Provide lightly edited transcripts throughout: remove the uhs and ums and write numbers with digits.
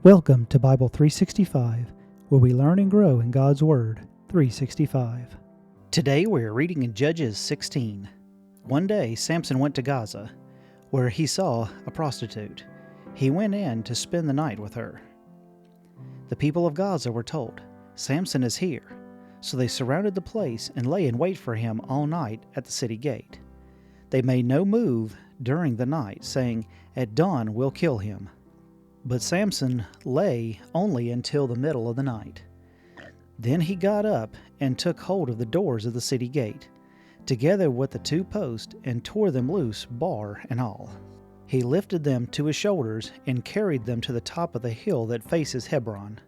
Welcome to Bible 365, where we learn and grow in God's Word 365. Today we are reading in Judges 16. One day Samson went to Gaza, where he saw a prostitute. He went in to spend the night with her. The people of Gaza were told, "Samson is here." So they surrounded the place and lay in wait for him all night at the city gate. They made no move during the night, saying, "At dawn we'll kill him." But Samson lay only until the middle of the night. Then he got up and took hold of the doors of the city gate, together with the two posts, and tore them loose, bar and all. He lifted them to his shoulders and carried them to the top of the hill that faces Hebron.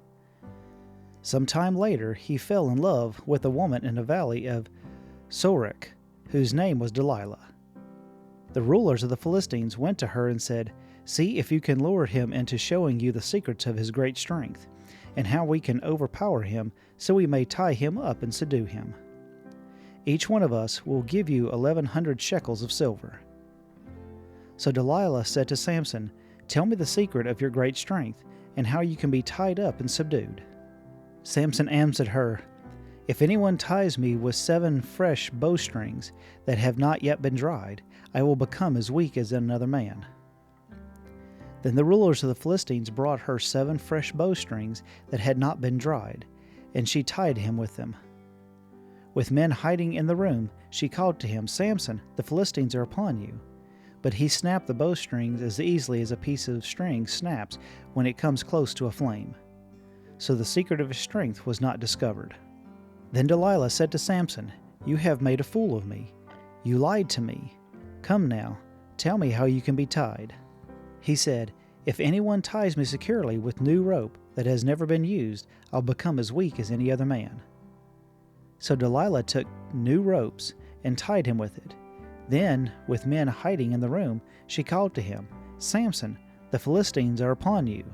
Some time later he fell in love with a woman in the valley of Sorek, whose name was Delilah. The rulers of the Philistines went to her and said, "See if you can lure him into showing you the secrets of his great strength, and how we can overpower him, so we may tie him up and subdue him. Each one of us will give you 1,100 shekels of silver." So Delilah said to Samson, "Tell me the secret of your great strength, and how you can be tied up and subdued." Samson answered her, "If anyone ties me with 7 fresh bowstrings that have not yet been dried, I will become as weak as another man." Then the rulers of the Philistines brought her 7 fresh bowstrings that had not been dried, and she tied him with them. With men hiding in the room, she called to him, "Samson, the Philistines are upon you." But he snapped the bowstrings as easily as a piece of string snaps when it comes close to a flame. So the secret of his strength was not discovered. Then Delilah said to Samson, "You have made a fool of me. You lied to me. Come now, tell me how you can be tied." He said, "If anyone ties me securely with new rope that has never been used, I'll become as weak as any other man." So Delilah took new ropes and tied him with it. Then, with men hiding in the room, she called to him, "Samson, the Philistines are upon you."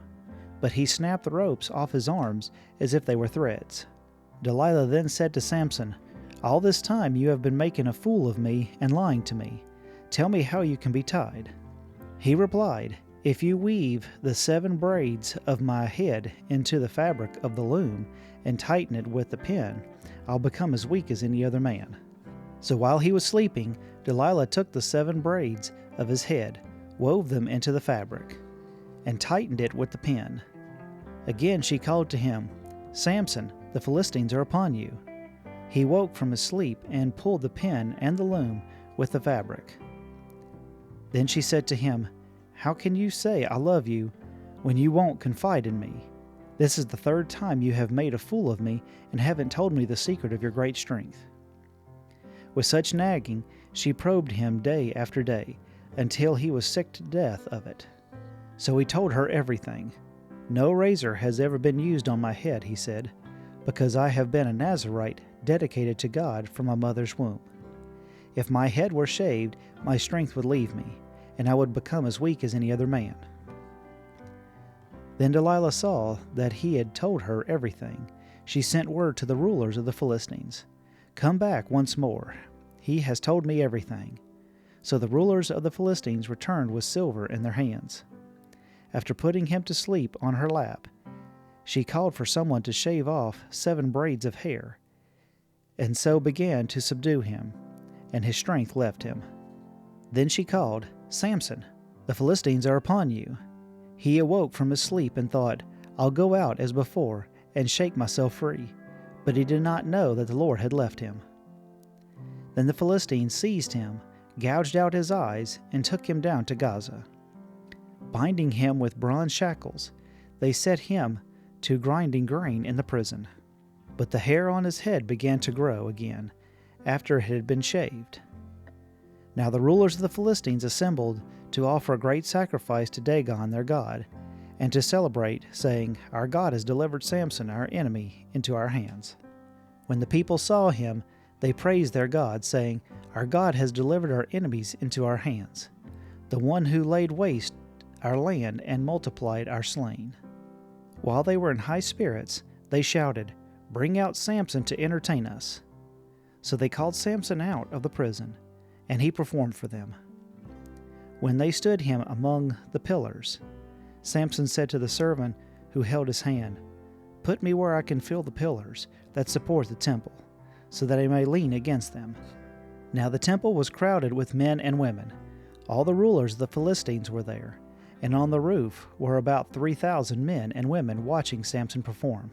But he snapped the ropes off his arms as if they were threads. Delilah then said to Samson, "All this time you have been making a fool of me and lying to me. Tell me how you can be tied." He replied, "If you weave the 7 braids of my head into the fabric of the loom and tighten it with the pin, I'll become as weak as any other man." So while he was sleeping, Delilah took the 7 braids of his head, wove them into the fabric, and tightened it with the pin. Again she called to him, "Samson, the Philistines are upon you." He woke from his sleep and pulled the pin and the loom with the fabric. Then she said to him, "How can you say I love you when you won't confide in me? This is the 3rd time you have made a fool of me and haven't told me the secret of your great strength." With such nagging, she probed him day after day, until he was sick to death of it. So he told her everything. "No razor has ever been used on my head," he said, "because I have been a Nazirite dedicated to God from my mother's womb. If my head were shaved, my strength would leave me, and I would become as weak as any other man." Then Delilah saw that he had told her everything. She sent word to the rulers of the Philistines, "Come back once more. He has told me everything." So the rulers of the Philistines returned with silver in their hands. After putting him to sleep on her lap, she called for someone to shave off 7 braids of hair, and so began to subdue him, and his strength left him. Then she called, "Samson, the Philistines are upon you." He awoke from his sleep and thought, "I'll go out as before and shake myself free." But he did not know that the Lord had left him. Then the Philistines seized him, gouged out his eyes, and took him down to Gaza. Binding him with bronze shackles, they set him to grinding grain in the prison. But the hair on his head began to grow again after it had been shaved. Now the rulers of the Philistines assembled to offer a great sacrifice to Dagon their god, and to celebrate, saying, "Our God has delivered Samson, our enemy, into our hands." When the people saw him, they praised their God, saying, "Our God has delivered our enemies into our hands, the one who laid waste our land and multiplied our slain." While they were in high spirits, they shouted, "Bring out Samson to entertain us." So they called Samson out of the prison, and he performed for them. When they stood him among the pillars, Samson said to the servant who held his hand, "Put me where I can feel the pillars that support the temple, so that I may lean against them." Now the temple was crowded with men and women. All the rulers of the Philistines were there, and on the roof were about 3,000 men and women watching Samson perform.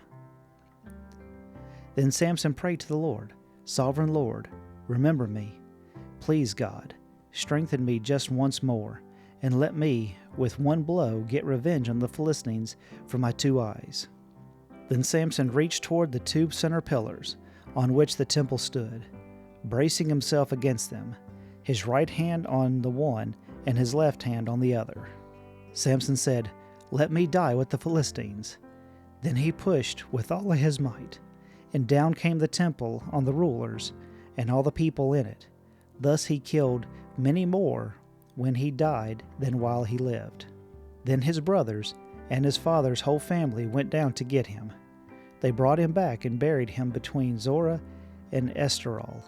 Then Samson prayed to the Lord, "Sovereign Lord, remember me. Please, God, strengthen me just once more, and let me, with one blow, get revenge on the Philistines for my 2 eyes." Then Samson reached toward the 2 center pillars on which the temple stood, bracing himself against them, his right hand on the one and his left hand on the other. Samson said, "Let me die with the Philistines." Then he pushed with all his might, and down came the temple on the rulers and all the people in it. Thus he killed many more when he died than while he lived. Then his brothers and his father's whole family went down to get him. They brought him back and buried him between Zorah and Eshtaol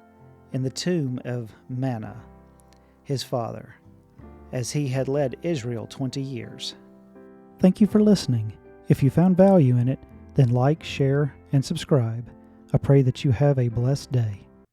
in the tomb of Manah, his father, as he had led Israel 20 years. Thank you for listening. If you found value in it, then like, share, and subscribe. I pray that you have a blessed day.